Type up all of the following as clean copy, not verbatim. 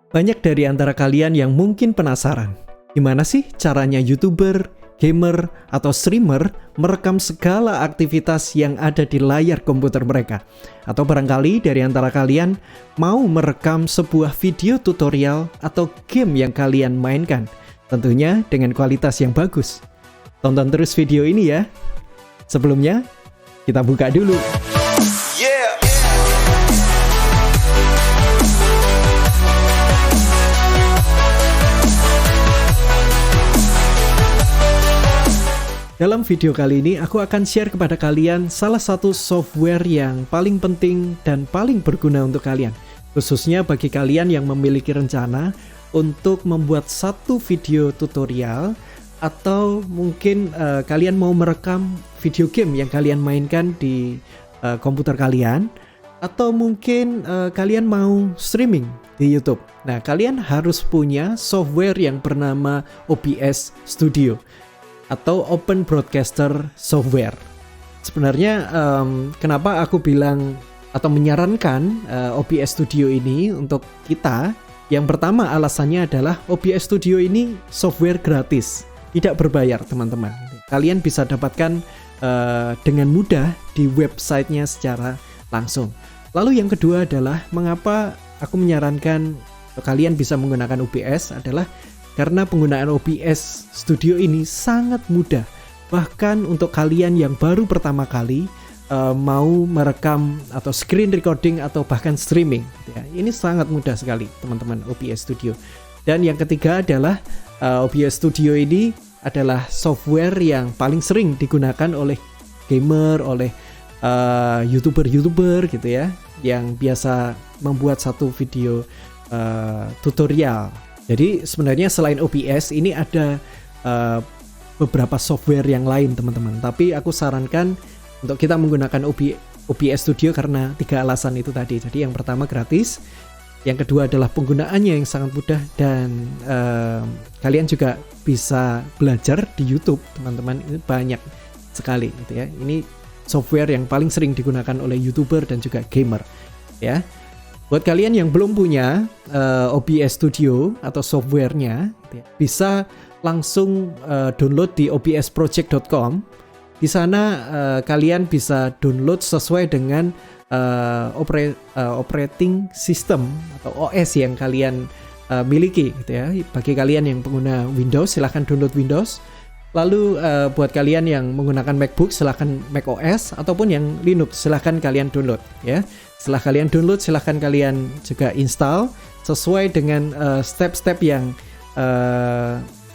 Banyak dari antara kalian yang mungkin penasaran, gimana sih caranya YouTuber, gamer, atau streamer merekam segala aktivitas yang ada di layar komputer mereka? Atau barangkali dari antara kalian mau merekam sebuah video tutorial atau game yang kalian mainkan, tentunya dengan kualitas yang bagus. Tonton terus video ini ya. Sebelumnya, kita buka dulu. Dalam video kali ini, aku akan share kepada kalian salah satu software yang paling penting dan paling berguna untuk kalian. Khususnya bagi kalian yang memiliki rencana untuk membuat satu video tutorial, atau mungkin kalian mau merekam video game yang kalian mainkan di komputer kalian, atau mungkin kalian mau streaming di YouTube. Nah, kalian harus punya software yang bernama OBS Studio atau Open Broadcaster Software. Sebenarnya kenapa aku bilang atau menyarankan OBS Studio ini untuk kita? Yang pertama alasannya adalah OBS Studio ini software gratis, tidak berbayar teman-teman. Kalian bisa dapatkan dengan mudah di websitenya secara langsung. Lalu yang kedua adalah mengapa aku menyarankan kalian bisa menggunakan OBS adalah karena penggunaan OBS Studio ini sangat mudah. Bahkan untuk kalian yang baru pertama kali mau merekam atau screen recording atau bahkan streaming, ya, ini sangat mudah sekali teman-teman OBS Studio. Dan yang ketiga adalah OBS Studio ini adalah software yang paling sering digunakan oleh gamer, oleh YouTuber gitu ya, yang biasa membuat satu video tutorial. Jadi sebenarnya selain OBS ini ada beberapa software yang lain teman-teman. Tapi aku sarankan untuk kita menggunakan OBS Studio karena 3 alasan itu tadi. Jadi yang pertama gratis, yang kedua adalah penggunaannya yang sangat mudah, dan kalian juga bisa belajar di YouTube teman-teman. Ini banyak sekali gitu ya. Ini software yang paling sering digunakan oleh YouTuber dan juga gamer ya. Buat kalian yang belum punya OBS Studio atau softwarenya, bisa langsung download di obsproject.com. Di sana kalian bisa download sesuai dengan operating system atau OS yang kalian miliki gitu ya. Bagi kalian yang pengguna Windows, silahkan download Windows. Lalu buat kalian yang menggunakan MacBook, silahkan macOS, ataupun yang Linux, silahkan kalian download ya. Setelah kalian download, silahkan kalian juga install sesuai dengan step-step yang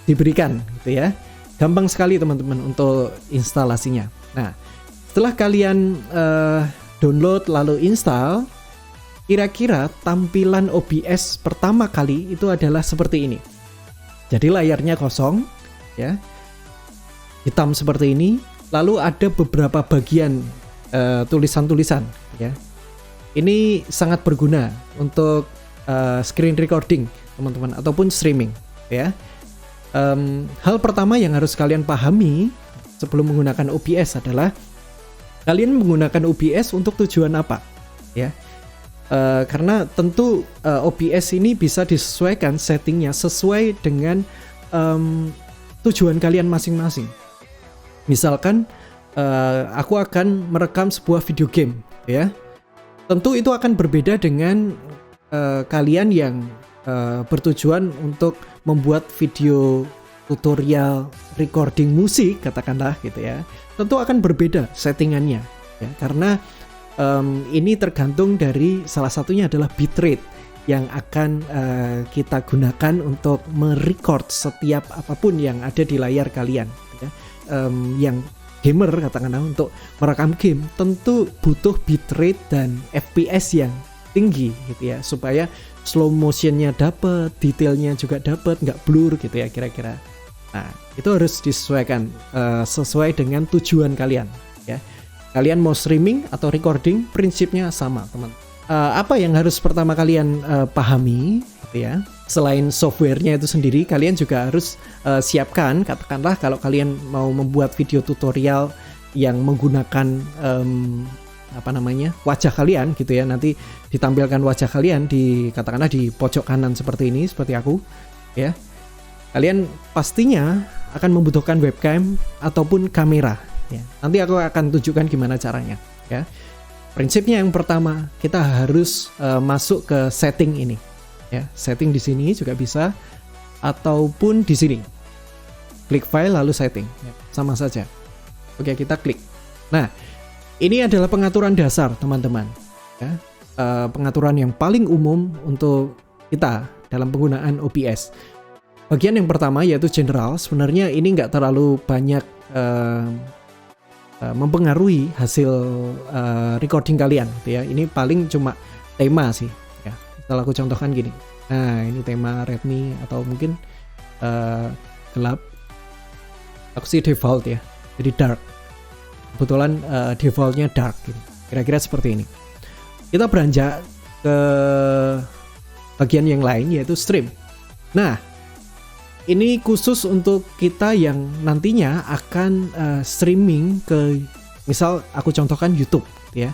diberikan gitu ya. Gampang sekali teman-teman untuk instalasinya. Nah, setelah kalian download lalu install, kira-kira tampilan OBS pertama kali itu adalah seperti ini. Jadi layarnya kosong ya, hitam seperti ini. Lalu ada beberapa bagian tulisan-tulisan ya. Ini sangat berguna untuk screen recording teman-teman ataupun streaming ya. Hal pertama yang harus kalian pahami sebelum menggunakan OBS adalah kalian menggunakan OBS untuk tujuan apa ya. Karena tentu OBS ini bisa disesuaikan settingnya sesuai dengan tujuan kalian masing-masing. Misalkan aku akan merekam sebuah video game ya. Tentu itu akan berbeda dengan kalian yang bertujuan untuk membuat video tutorial recording musik katakanlah gitu ya. Tentu akan berbeda settingannya ya, karena ini tergantung dari salah satunya adalah bitrate yang akan kita gunakan untuk merecord setiap apapun yang ada di layar kalian gitu ya. Yang gamer katakanlah untuk merekam game tentu butuh bitrate dan FPS yang tinggi gitu ya, supaya slow motionnya dapat, detailnya juga dapat, nggak blur gitu ya kira-kira. Nah, itu harus disesuaikan sesuai dengan tujuan kalian ya. Kalian mau streaming atau recording, prinsipnya sama teman. Apa yang harus pertama kalian pahami gitu ya, selain softwarenya itu sendiri, kalian juga harus siapkan, katakanlah kalau kalian mau membuat video tutorial yang menggunakan wajah kalian gitu ya, nanti ditampilkan wajah kalian di katakanlah di pojok kanan seperti ini, seperti aku ya. Kalian pastinya akan membutuhkan webcam ataupun kamera ya. Nanti aku akan tunjukkan gimana caranya ya. Prinsipnya yang pertama, kita harus masuk ke setting ini ya. Setting di sini juga bisa ataupun di sini. Klik file lalu setting ya. Sama saja. Oke, kita klik. Nah, ini adalah pengaturan dasar teman-teman ya. Pengaturan yang paling umum untuk kita dalam penggunaan OBS. Bagian yang pertama yaitu general. Sebenarnya ini nggak terlalu banyak mempengaruhi hasil recording kalian gitu ya. Ini paling cuma tema sih ya. Kalau aku contohkan gini. Nah, ini tema Redmi atau mungkin gelap. Aku sih default ya. Jadi dark. Kebetulan defaultnya dark gitu. Kira-kira seperti ini. Kita beranjak ke bagian yang lain yaitu stream. Nah, ini khusus untuk kita yang nantinya akan streaming ke, misal aku contohkan YouTube gitu ya.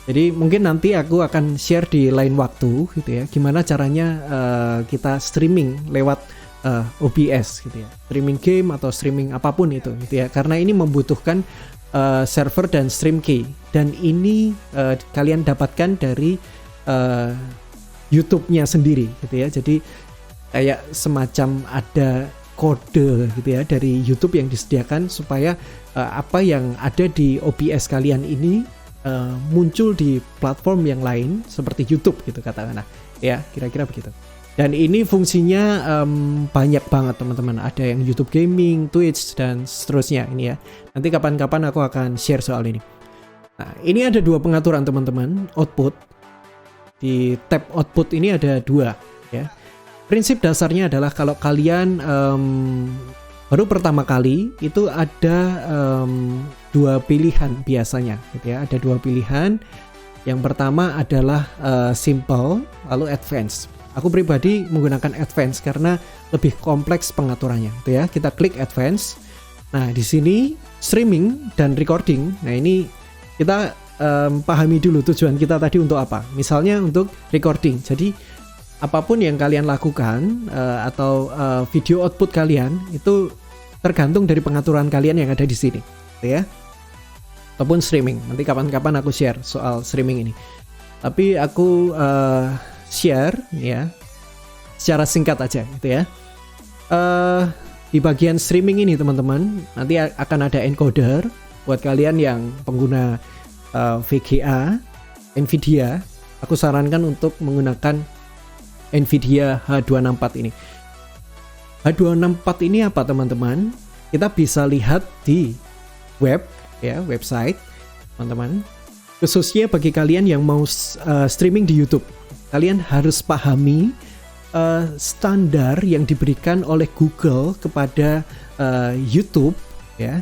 Jadi mungkin nanti aku akan share di lain waktu gitu ya, gimana caranya kita streaming lewat OBS gitu ya, streaming game atau streaming apapun itu gitu ya, karena ini membutuhkan server dan stream key, dan ini kalian dapatkan dari YouTube-nya sendiri gitu ya. Jadi kayak semacam ada kode gitu ya dari YouTube yang disediakan supaya apa yang ada di OBS kalian ini muncul di platform yang lain seperti YouTube gitu katakanlah ya, kira-kira begitu. Dan ini fungsinya banyak banget teman-teman. Ada yang YouTube Gaming, Twitch, dan seterusnya ini ya. Nanti kapan-kapan aku akan share soal ini. Nah, ini ada dua pengaturan teman-teman. Output. Di tab output ini ada dua ya. Prinsip dasarnya adalah kalau kalian baru pertama kali itu ada dua pilihan biasanya gitu ya. Ada dua pilihan. Yang pertama adalah simple lalu advance. Aku pribadi menggunakan advance karena lebih kompleks pengaturannya gitu ya. Kita klik advance. Nah, di sini streaming dan recording. Nah, ini kita pahami dulu tujuan kita tadi untuk apa. Misalnya untuk recording. Jadi apapun yang kalian lakukan atau video output kalian itu tergantung dari pengaturan kalian yang ada di sini, gitu ya. Ataupun streaming. Nanti kapan-kapan aku share soal streaming ini. Tapi aku share ya secara singkat aja gitu ya. Di bagian streaming ini teman-teman, nanti akan ada encoder buat kalian yang pengguna VGA, Nvidia. Aku sarankan untuk menggunakan Nvidia H264 ini. H264 ini apa teman-teman? Kita bisa lihat di web ya, website teman-teman. Khususnya bagi kalian yang mau streaming di YouTube, kalian harus pahami standar yang diberikan oleh Google kepada YouTube ya.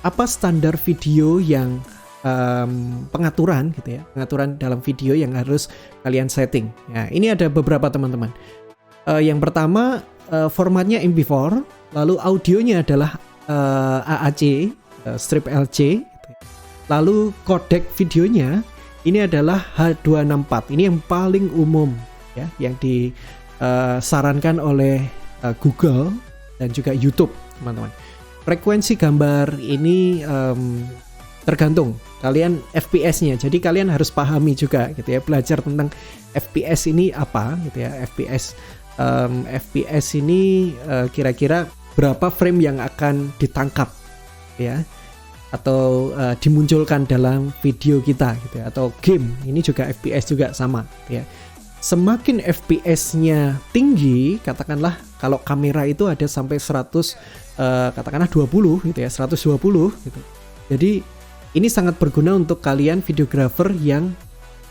Apa standar video yang pengaturan gitu ya, pengaturan dalam video yang harus kalian setting. Nah, ini ada beberapa teman-teman. Yang pertama formatnya MP4, lalu audionya adalah AAC, strip LC. Lalu codec videonya ini adalah H264. Ini yang paling umum ya, yang disarankan oleh Google dan juga YouTube, teman-teman. Frekuensi gambar ini tergantung kalian FPS-nya. Jadi kalian harus pahami juga gitu ya, belajar tentang FPS ini apa gitu ya. FPS ini kira-kira berapa frame yang akan ditangkap ya, atau dimunculkan dalam video kita gitu ya, atau game ini juga FPS juga sama gitu ya. Semakin FPS-nya tinggi, katakanlah kalau kamera itu ada sampai 100 katakanlah 20 gitu ya, 120 gitu. Jadi ini sangat berguna untuk kalian videographer yang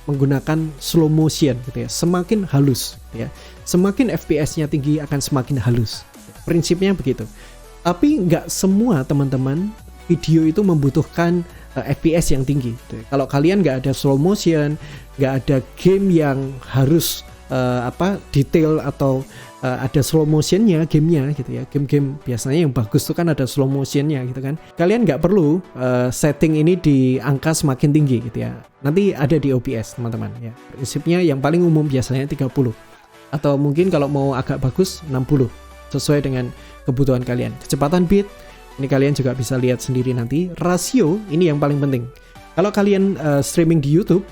menggunakan slow motion gitu ya. Semakin halus gitu ya. Semakin FPS-nya tinggi akan semakin halus. Prinsipnya begitu. Tapi nggak semua teman-teman video itu membutuhkan FPS yang tinggi gitu ya. Kalau kalian nggak ada slow motion, nggak ada game yang harus detail atau ada slow motionnya gamenya gitu ya. Game-game biasanya yang bagus tuh kan ada slow motionnya gitu kan. Kalian nggak perlu setting ini di angka semakin tinggi gitu ya. Nanti ada di OBS teman-teman ya. Prinsipnya yang paling umum biasanya 30 atau mungkin kalau mau agak bagus 60 sesuai dengan kebutuhan kalian. Kecepatan bit ini kalian juga bisa lihat sendiri nanti. Rasio ini yang paling penting. Kalau kalian streaming di YouTube,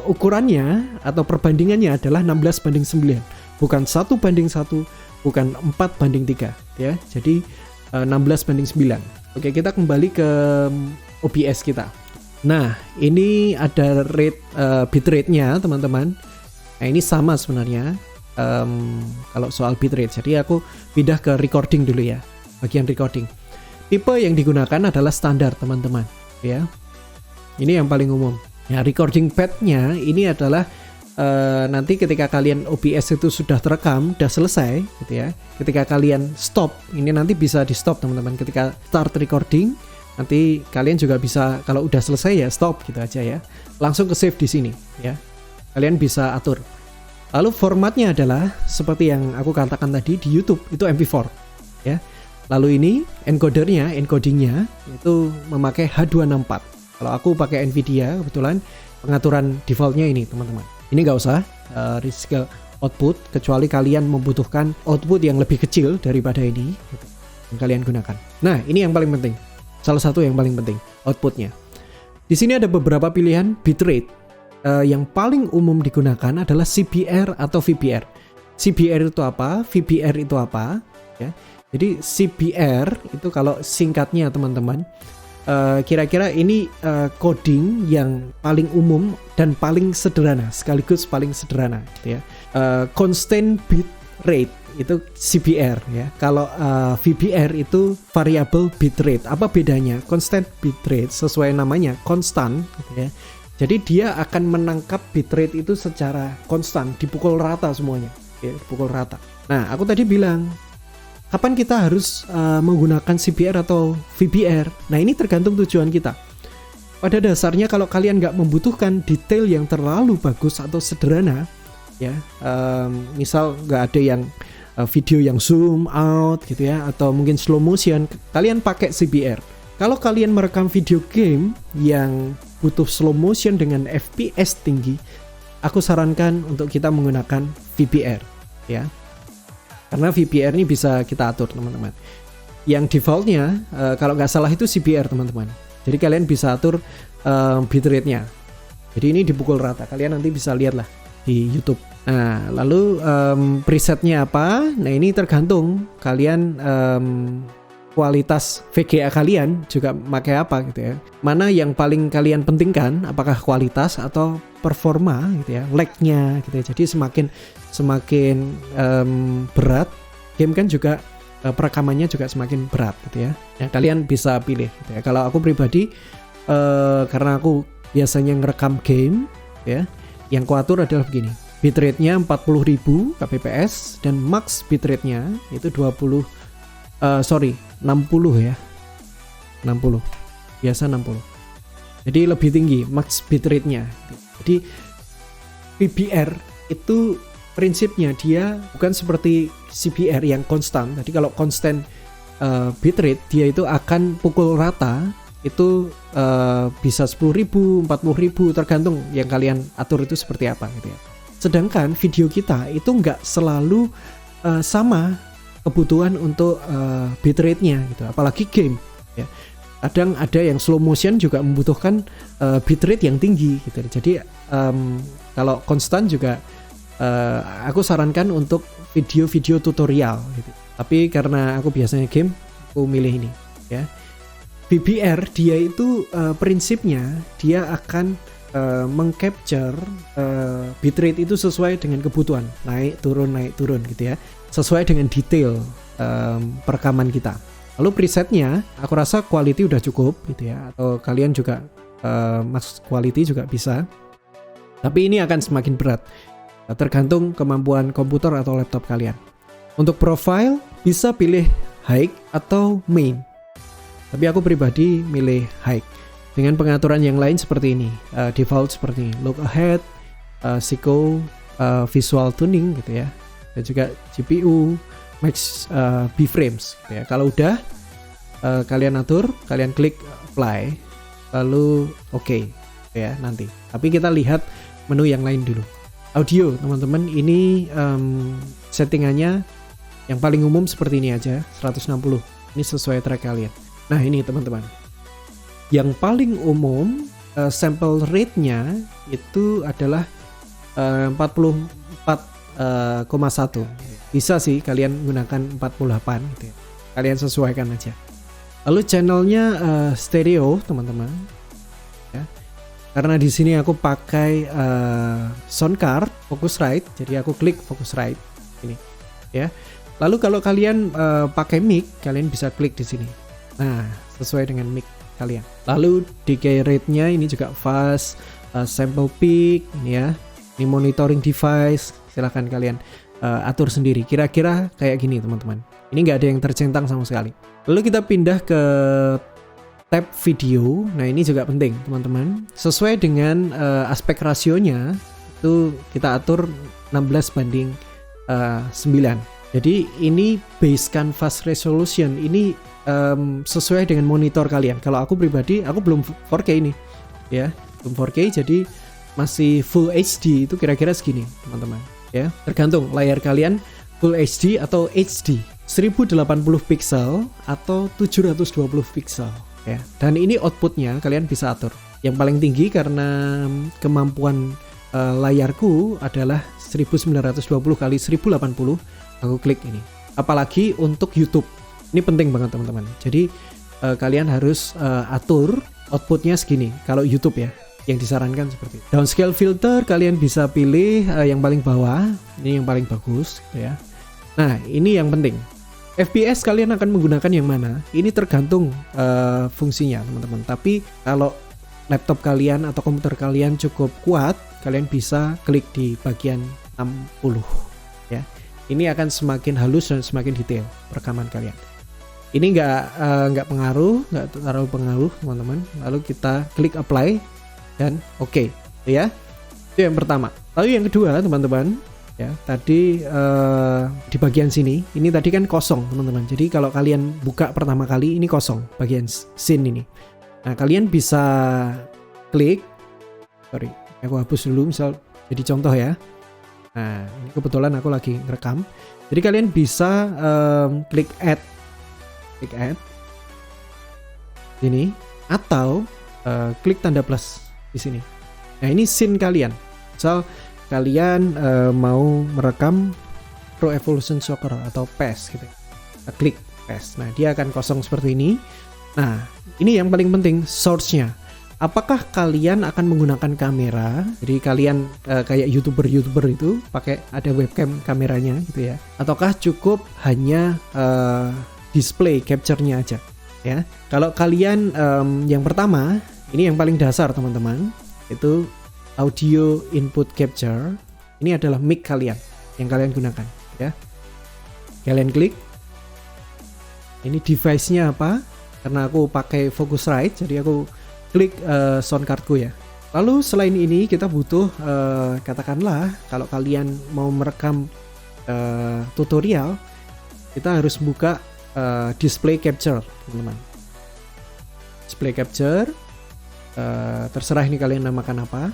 ukurannya atau perbandingannya adalah 16:9, bukan 1:1, bukan 4:3 ya. Jadi 16:9. Oke, kita kembali ke OBS kita. Nah, ini ada bitrate-nya teman-teman. Nah, ini sama sebenarnya kalau soal bitrate. Jadi aku pindah ke recording dulu ya, bagian recording. Tipe yang digunakan adalah standar teman-teman ya. Ini yang paling umum. Ya, recording pad-nya ini adalah nanti ketika kalian OBS itu sudah terekam, sudah selesai gitu ya. Ketika kalian stop, ini nanti bisa di stop teman-teman. Ketika start recording, nanti kalian juga bisa kalau udah selesai ya stop gitu aja ya. Langsung ke save di sini ya. Kalian bisa atur. Lalu formatnya adalah seperti yang aku katakan tadi di YouTube itu MP4 ya. Lalu ini encodingnya itu memakai H264. Kalau aku pakai Nvidia kebetulan pengaturan defaultnya ini teman-teman. Ini nggak usah rescale output kecuali kalian membutuhkan output yang lebih kecil daripada ini yang kalian gunakan. Nah ini yang paling penting. Salah satu yang paling penting outputnya. Di sini ada beberapa pilihan bitrate. Yang paling umum digunakan adalah CBR atau VBR. CBR itu apa? VBR itu apa? Ya. Jadi CBR itu kalau singkatnya teman-teman, kira-kira ini coding yang paling umum dan paling sederhana, sekaligus paling sederhana gitu ya. Constant bit rate itu CBR ya. Kalau VBR itu variable bit rate. Apa bedanya? Constant bit rate sesuai namanya konstan gitu ya. Jadi dia akan menangkap bitrate itu secara konstan, dipukul rata semuanya, ya, dipukul rata. Nah, aku tadi bilang, kapan kita harus menggunakan CBR atau VBR? Nah, ini tergantung tujuan kita. Pada dasarnya kalau kalian nggak membutuhkan detail yang terlalu bagus atau sederhana, ya, misal nggak ada yang video yang zoom out gitu ya, atau mungkin slow motion, kalian pakai CBR. Kalau kalian merekam video game yang butuh slow motion dengan FPS tinggi, aku sarankan untuk kita menggunakan VBR ya. Karena VBR ini bisa kita atur teman-teman. Yang defaultnya kalau nggak salah itu CBR teman-teman. Jadi kalian bisa atur bitrate-nya. Jadi ini dipukul rata. Kalian nanti bisa lihat lah di YouTube. Nah lalu presetnya apa? Nah ini tergantung kalian kualitas VGA kalian juga pakai apa gitu ya. Mana yang paling kalian pentingkan, apakah kualitas atau performa gitu ya, lag-nya gitu ya. Jadi semakin berat game kan juga perekamannya juga semakin berat gitu ya. Ya kalian bisa pilih gitu ya. Kalau aku pribadi karena aku biasanya ngerekam game ya, yang kuatur adalah begini. Bitrate-nya 40.000 kbps dan max bitrate-nya itu 60 ya. 60. Biasa 60. Jadi lebih tinggi max bitrate-nya. Jadi VBR itu prinsipnya dia bukan seperti CBR yang konstan. Jadi kalau konstan bitrate dia itu akan pukul rata itu bisa 10.000, 40.000 tergantung yang kalian atur itu seperti apa gitu ya. Sedangkan video kita itu nggak selalu sama kebutuhan untuk bitrate-nya gitu, apalagi game ya. Kadang ada yang slow motion juga membutuhkan bitrate yang tinggi gitu. Jadi kalau konstan juga aku sarankan untuk video-video tutorial gitu. Tapi karena aku biasanya game, aku milih ini ya. VBR dia itu prinsipnya dia akan mengcapture bitrate itu sesuai dengan kebutuhan, naik turun gitu ya, sesuai dengan detail perekaman kita. Lalu presetnya aku rasa quality udah cukup gitu ya, atau kalian juga max quality juga bisa, tapi ini akan semakin berat tergantung kemampuan komputer atau laptop kalian. Untuk profile bisa pilih high atau main, tapi aku pribadi milih high. Dengan pengaturan yang lain seperti ini, default seperti ini, look ahead, Seiko, visual tuning gitu ya, dan juga GPU, max B-frames gitu ya. Kalau udah kalian atur, kalian klik apply, lalu oke ya nanti. Tapi kita lihat menu yang lain dulu. Audio teman-teman, ini settingannya yang paling umum seperti ini aja, 160. Ini sesuai track kalian. Nah ini teman-teman, yang paling umum sample rate-nya itu adalah 44,1. Bisa sih kalian gunakan 48 gitu ya. Kalian sesuaikan aja. Lalu channelnya stereo teman-teman. Ya. Karena di sini aku pakai sound card Focusrite, jadi aku klik Focusrite ini ya. Lalu kalau kalian pakai mic, kalian bisa klik di sini. Nah, sesuai dengan mic kalian. Lalu decay rate-nya ini juga fast, sample peak ini ya. Ini monitoring device, silahkan kalian atur sendiri. Kira-kira kayak gini teman-teman. Ini nggak ada yang tercentang sama sekali. Lalu kita pindah ke tab video. Nah ini juga penting teman-teman. Sesuai dengan aspek rasionya itu kita atur 16:9. Jadi ini base canvas resolution ini sesuai dengan monitor kalian. Kalau aku pribadi, aku belum 4K ini, ya, belum 4K, jadi masih Full HD itu kira-kira segini, teman-teman. Ya, tergantung layar kalian Full HD atau HD, 1080 pixel atau 720 pixel. Ya, dan ini outputnya kalian bisa atur. Yang paling tinggi karena kemampuan layarku adalah 1920 kali 1080. Aku klik ini. Apalagi untuk YouTube. Ini penting banget teman-teman. Jadi kalian harus atur outputnya segini. Kalau YouTube ya, yang disarankan seperti itu. Downscale filter kalian bisa pilih yang paling bawah. Ini yang paling bagus gitu ya. Nah ini yang penting. FPS kalian akan menggunakan yang mana? Ini tergantung fungsinya teman-teman. Tapi kalau laptop kalian atau komputer kalian cukup kuat, kalian bisa klik di bagian 60 ya. Ini akan semakin halus dan semakin detail rekaman kalian. Ini nggak terlalu pengaruh teman-teman. Lalu kita klik apply dan oke, ya. Itu yang pertama. Lalu yang kedua teman-teman, ya tadi di bagian sini, ini tadi kan kosong teman-teman. Jadi kalau kalian buka pertama kali ini kosong bagian scene ini. Nah kalian bisa klik, aku hapus dulu misal jadi contoh ya. Nah, ini kebetulan aku lagi ngerekam. Jadi kalian bisa klik add ini atau klik tanda plus di sini. Nah, ini scene kalian. Misal kalian mau merekam Pro Evolution Soccer atau PES gitu. Kita klik PES. Nah, dia akan kosong seperti ini. Nah, ini yang paling penting source-nya. Apakah kalian akan menggunakan kamera? Jadi kalian kayak YouTuber itu pakai ada webcam kameranya gitu ya. Ataukah cukup hanya display capture-nya aja ya. Kalau kalian yang pertama, ini yang paling dasar teman-teman, itu audio input capture. Ini adalah mic kalian yang kalian gunakan ya. Kalian klik. Ini device-nya apa? Karena aku pakai Focusrite, jadi aku klik sound cardku ya. Lalu selain ini kita butuh katakanlah kalau kalian mau merekam tutorial, kita harus buka display capture teman-teman. Display capture, terserah ini kalian namakan apa,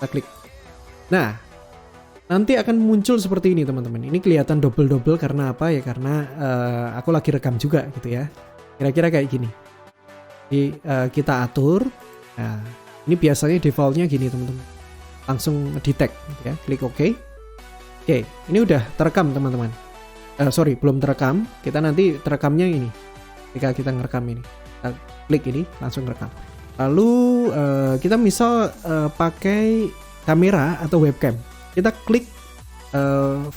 kita klik. Nah nanti akan muncul seperti ini teman-teman. Ini kelihatan double karena apa ya? Karena aku lagi rekam juga gitu ya. Kira-kira kayak gini. Jadi kita atur. Nah, ini biasanya defaultnya gini teman-teman. Langsung detect ya, klik OK. Oke, ini udah terekam teman-teman. Sorry, belum terekam. Kita nanti terekamnya ini. Ketika kita ngerekam ini, kita klik ini langsung rekam. Lalu kita misal pakai kamera atau webcam. Kita klik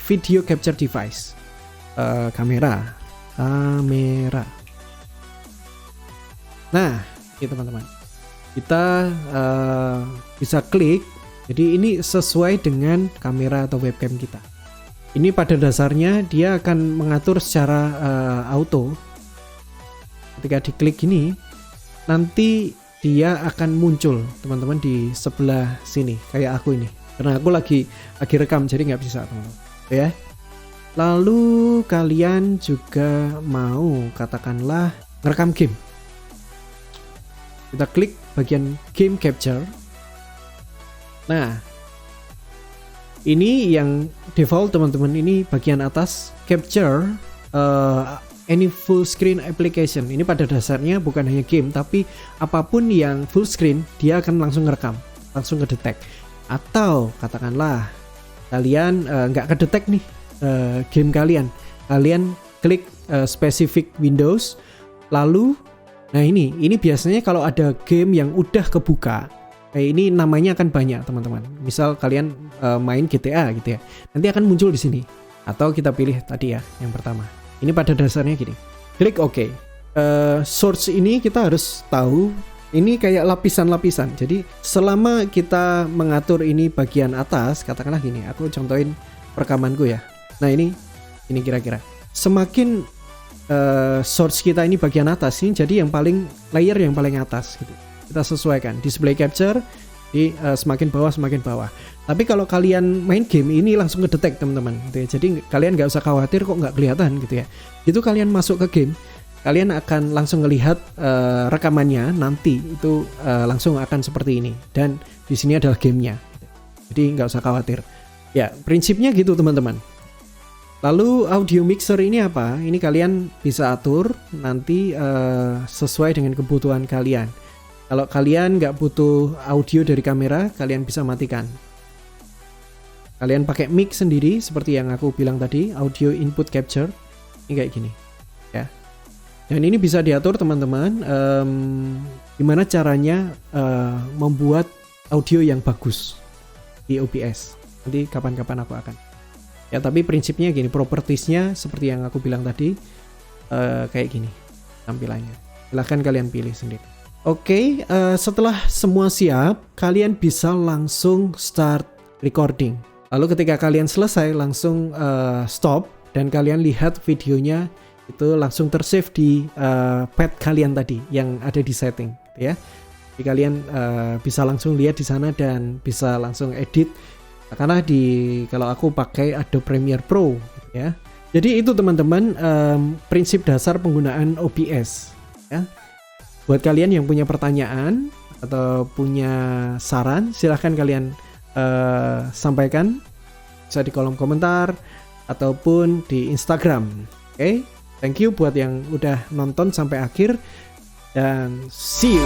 video capture device. Kamera. Nah, ini teman-teman, kita bisa klik. Jadi ini sesuai dengan kamera atau webcam kita. Ini pada dasarnya dia akan mengatur secara auto. Ketika diklik ini, nanti dia akan muncul teman-teman di sebelah sini, kayak aku ini. karena aku lagi rekam jadi nggak bisa teman-teman ya. Lalu kalian juga mau katakanlah ngerekam game, kita klik bagian game capture. Nah, ini yang default teman-teman, ini bagian atas capture any full screen application. Ini pada dasarnya bukan hanya game, tapi apapun yang full screen dia akan langsung ngerekam, langsung ngedetect. Atau katakanlah kalian nggak kedetek nih game kalian klik specific Windows, lalu nah ini biasanya kalau ada game yang udah kebuka, ini namanya akan banyak teman-teman. Misal kalian main GTA gitu ya, nanti akan muncul di sini. Atau kita pilih tadi ya yang pertama. Ini pada dasarnya gini, klik OK. Source ini kita harus tahu, ini kayak lapisan-lapisan. Jadi selama kita mengatur ini bagian atas, katakanlah gini, aku contohin rekamanku ya. Nah ini kira-kira semakin source kita ini bagian atas ini, jadi yang paling layer yang paling atas gitu. Kita sesuaikan display capture di semakin bawah. Tapi kalau kalian main game ini langsung ngedetect teman-teman gitu ya. Jadi kalian nggak usah khawatir kok nggak kelihatan gitu ya. Itu kalian masuk ke game, kalian akan langsung ngelihat rekamannya nanti itu langsung akan seperti ini, dan di sini adalah gamenya. Jadi nggak usah khawatir. Ya prinsipnya gitu teman-teman. Lalu audio mixer ini apa? Ini kalian bisa atur nanti sesuai dengan kebutuhan kalian. Kalau kalian nggak butuh audio dari kamera, kalian bisa matikan. Kalian pakai mic sendiri seperti yang aku bilang tadi, audio input capture. Ini kayak gini, ya. Dan ini bisa diatur teman-teman. Gimana caranya membuat audio yang bagus di OBS? Nanti kapan-kapan aku akan. Ya tapi prinsipnya gini, propertiesnya seperti yang aku bilang tadi, kayak gini tampilannya. Silahkan kalian pilih sendiri. Oke, setelah semua siap, kalian bisa langsung start recording. Lalu ketika kalian selesai langsung stop, dan kalian lihat videonya itu langsung tersave di pad kalian tadi yang ada di setting, ya. Jadi kalian bisa langsung lihat di sana dan bisa langsung edit. Karena kalau aku pakai Adobe Premiere Pro, ya. Jadi itu teman-teman prinsip dasar penggunaan OBS, ya. Buat kalian yang punya pertanyaan atau punya saran, silahkan kalian sampaikan, bisa di kolom komentar ataupun di Instagram. Oke, thank you buat yang udah nonton sampai akhir, dan see you.